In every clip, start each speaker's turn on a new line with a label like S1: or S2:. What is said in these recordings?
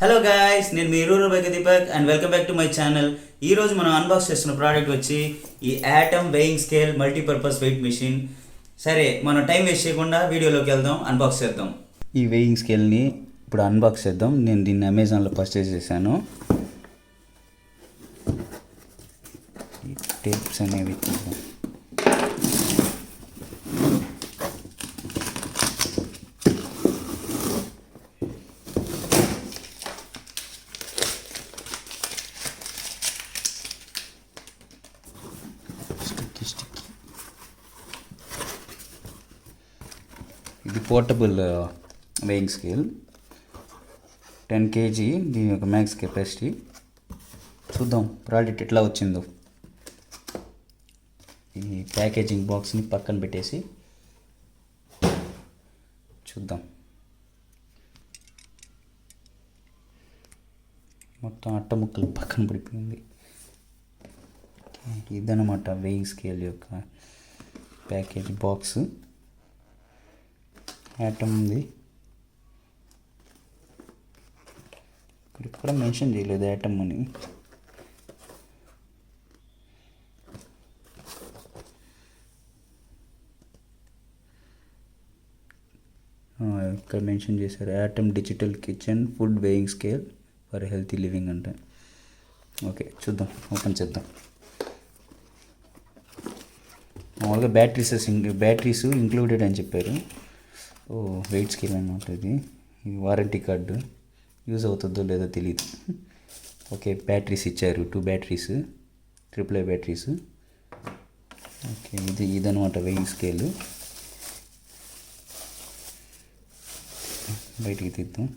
S1: Hello guys, నేను మీ rural bike Deepak and welcome back to my channel. ఈరోజు మనం అన్బాక్స్ చేస్తున్న ప్రోడక్ట్ వచ్చి ఈ Atom weighing scale multipurpose weight machine. సరే, మనం టైం వేస్ట్ చేయకుండా వీడియోలోకి వెళ్దాం, అన్బాక్స్ చేద్దాం. ఈ వెయింగ్ స్కేల్ని ఇప్పుడు అన్బాక్స్ చేద్దాం. నేను దీన్ని అమెజాన్లో పర్చేస్ చేశాను. ఈ టేప్స్ అనేవి చూద్దాం. ఇది పోర్టబుల్ వెయింగ్ స్కేల్, 10 kg. దీని యొక్క మ్యాక్స్ కెపాసిటీ. చూద్దాం ప్రోడక్ట్ ఎట్లా వచ్చిందో. ఈ ప్యాకేజింగ్ బాక్స్ని పక్కన పెట్టేసి చూద్దాం. మొత్తం అట్ట ముక్కలు పక్కన పడిపోయింది. ఇదన్నమాట వెయింగ్ స్కేల్ యొక్క ప్యాకేజ్ బాక్స్. యాటమ్ ఉంది. ఇక్కడ మెన్షన్ చేయలేదు యాటమ్ అని. ఇక్కడ మెన్షన్ చేశారు atom digital kitchen food weighing scale for healthy living అంటే. ఓకే, చూద్దాం, ఓపెన్ చేద్దాం. మామూలుగా బ్యాటరీస్ ఇంక్లూడెడ్ అని చెప్పారు. వెయిట్ స్కేల్ అన్నమాట. ఇది వారంటీ కార్డు యూజ్ అవుతుందో లేదో తెలియదు. ఓకే, బ్యాటరీస్ ఇచ్చారు, 2 బ్యాటరీస్, AAA బ్యాటరీస్. ఓకే, ఇదనమాట వెయింగ్ స్కేల్. బయటికి తీద్దాం.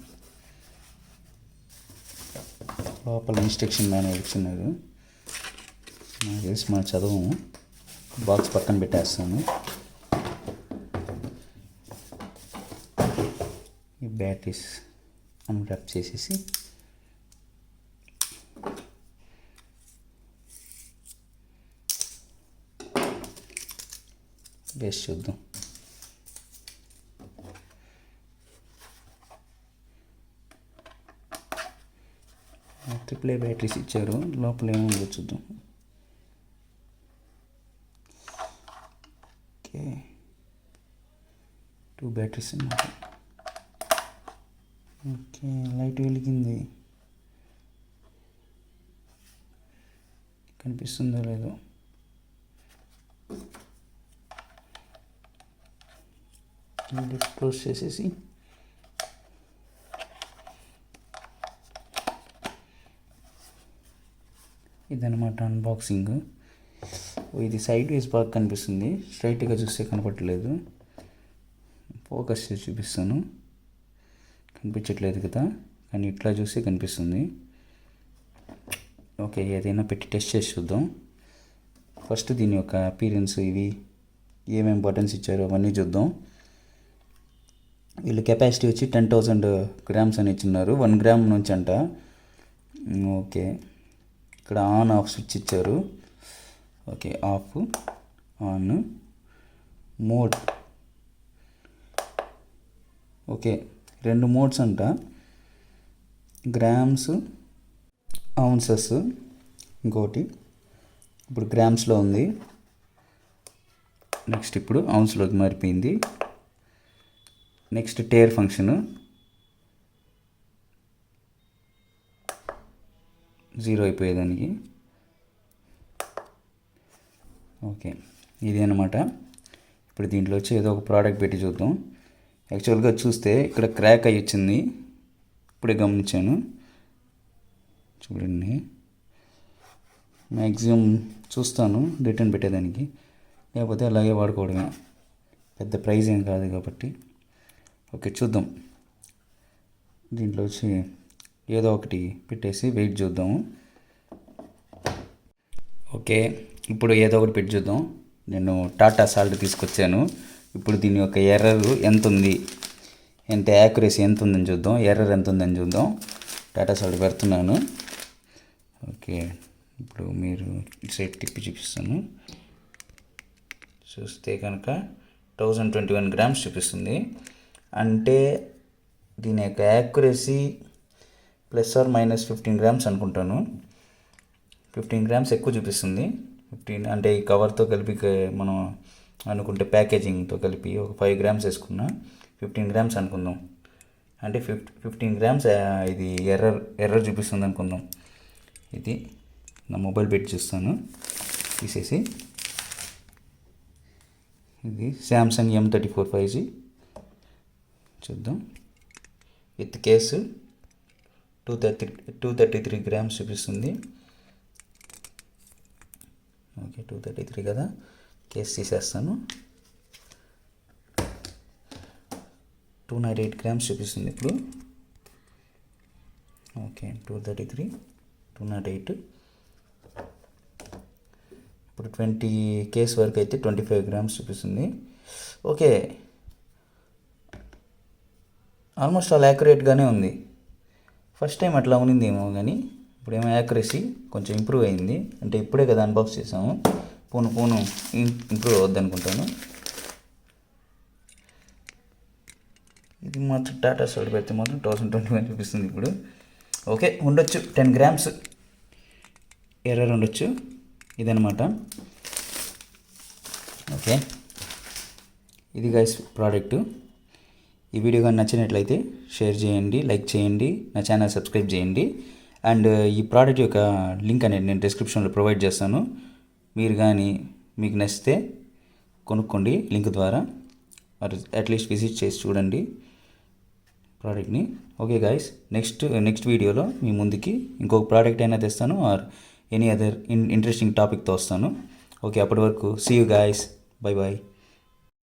S1: లోపల ఇన్స్ట్రక్షన్ మాన్యువల్ ఇచ్చినారు. నాకు తెలిసి మనం చదవము. బాక్స్ పక్కన పెట్టేస్తాను. ఈ బ్యాటరీస్ అన్రాప్ చేసేసి బేస్ చూద్దాం. AAA బ్యాటరీస్ ఇచ్చారు. లోపల ఏముందో చూద్దాం. ఓకే, 2 బ్యాటరీస్ అన్నమాట. ఓకే, లైట్ వెలిగింది, కనిపిస్తుందో లేదో. క్లోజ్ చేసేసి ఇదనమాట అన్బాక్సింగ్. ఇది సైడ్ వేస్ బాగా కనిపిస్తుంది, స్ట్రైట్గా చూస్తే కనపడలేదు. ఫోకస్ చేసి చూపిస్తాను. కనిపించట్లేదు కదా, కానీ ఇట్లా చూస్తే కనిపిస్తుంది. ఓకే, ఏదైనా పెట్టి టెస్ట్ చేసి చూద్దాం. ఫస్ట్ దీని యొక్క అపీరెన్స్, ఇవి ఏమేమి బటన్స్ ఇచ్చారో అవన్నీ చూద్దాం. వీళ్ళు కెపాసిటీ వచ్చి 10,000 grams అని ఇచ్చిన్నారు, 1 gram నుంచి అంట. ఓకే, ఇక్కడ ఆన్ ఆఫ్ స్విచ్ ఇచ్చారు. Okay, of, on, mode. Okay, 2 modes అంట. గ్రామ్స్, ఔన్సెస్. ఇంకోటి ఇప్పుడు గ్రామ్స్లో ఉంది, నెక్స్ట్ ఇప్పుడు ఔన్స్లోకి మారిపోయింది. Next tear function 0 అయిపోయేదానికి. ఓకే, ఇది అన్నమాట. ఇప్పుడు దీంట్లో వచ్చి ఏదో ఒక ప్రోడక్ట్ పెట్టి చూద్దాం. యాక్చువల్గా చూస్తే ఇక్కడ క్రాక్ అయ్యి వచ్చింది, ఇప్పుడే గమనించాను. చూడండి, మ్యాక్సిమం చూస్తాను రిటర్న్ పెట్టేదానికి, లేకపోతే అలాగే వాడుకోవడమే. పెద్ద ప్రైజ్ ఏం కాదు కాబట్టి. ఓకే, చూద్దాం. దీంట్లో వచ్చి ఏదో ఒకటి పెట్టేసి వెయిట్ చూద్దాము. ఓకే, ఇప్పుడు ఏదో ఒకటి పెట్టి చూద్దాం. నేను టాటా సాల్ట్ తీసుకొచ్చాను. ఇప్పుడు దీని యొక్క ఎర్రర్ ఎంత ఉంది, ఎంత యాక్యురసీ ఎంత ఉందని చూద్దాం, ఎర్రర్ ఎంత ఉందని చూద్దాం. టాటా సాల్ట్ పెడుతున్నాను. ఓకే, ఇప్పుడు మీరు సైడ్ తిప్పి చూపిస్తాను. చూస్తే కనుక 1021 grams చూపిస్తుంది. అంటే దీని యొక్క యాక్యురసీ +or- 15 గ్రామ్స్ అనుకుంటాను. 15 గ్రామ్స్ ఎక్కువ చూపిస్తుంది. 15 అంటే ఈ కవర్తో కలిపి మనం అనుకుంటే ప్యాకేజింగ్తో కలిపి ఒక 5 గ్రామ్స్ వేసుకున్నా, 15 గ్రామ్స్ అనుకుందాం. అంటే 15 గ్రామ్స్ ఇది ఎర్రర్ చూపిస్తుంది అనుకుందాం. ఇది నా మొబైల్ పెట్టి చూస్తాను తీసేసి. ఇది శాంసంగ్ M34 5G చూద్దాం. విత్ కేసు 233 గ్రామ్స్ చూపిస్తుంది. ఓకే 233 కదా, కేసు తీసేస్తాను. 298 గ్రామ్స్ చూపిస్తుంది ఇప్పుడు. ఓకే 233 208. ఇప్పుడు 20 కేస్ వరకు అయితే 25 గ్రామ్స్ చూపిస్తుంది. ఓకే ఆల్మోస్ట్ ఆల్ యాక్యురేట్గానే ఉంది. ఫస్ట్ టైం అట్లా ఉన్నిందేమో కానీ ఇప్పుడేమో యాక్యురసీ కొంచెం ఇంప్రూవ్ అయింది. అంటే ఇప్పుడే కదా అన్బాక్స్ చేసాము, పోను ఇంప్రూవ్ అవుద్ది అనుకుంటాను. ఇది మాత్రం టాటా సాల్ట్ పెడితే మాత్రం 1021 చూపిస్తుంది ఇప్పుడు. ఓకే ఉండొచ్చు 10 గ్రామ్స్ ఎర్రర్ ఉండొచ్చు. ఇదనమాట. ఓకే ఇది గైస్ ప్రోడక్టు. ఈ వీడియో కానీ నచ్చినట్లయితే షేర్ చేయండి, లైక్ చేయండి, నా ఛానల్ సబ్స్క్రైబ్ చేయండి. అండ్ ఈ ప్రోడక్ట్ యొక్క లింక్ అనేది నేను డిస్క్రిప్షన్లో ప్రొవైడ్ చేస్తాను. మీరు కానీ మీకు నచ్చితే కొనుక్కోండి లింక్ ద్వారా, అట్లీస్ట్ విజిట్ చేసి చూడండి ప్రోడక్ట్ని. ఓకే గాయస్, నెక్స్ట్ వీడియోలో మీ ముందుకి ఇంకొక ప్రోడక్ట్ అయినా తెస్తాను, ఆర్ ఎనీ అదర్ ఇంట్రెస్టింగ్ టాపిక్తో వస్తాను. ఓకే అప్పటి వరకు see you guys, bye bye.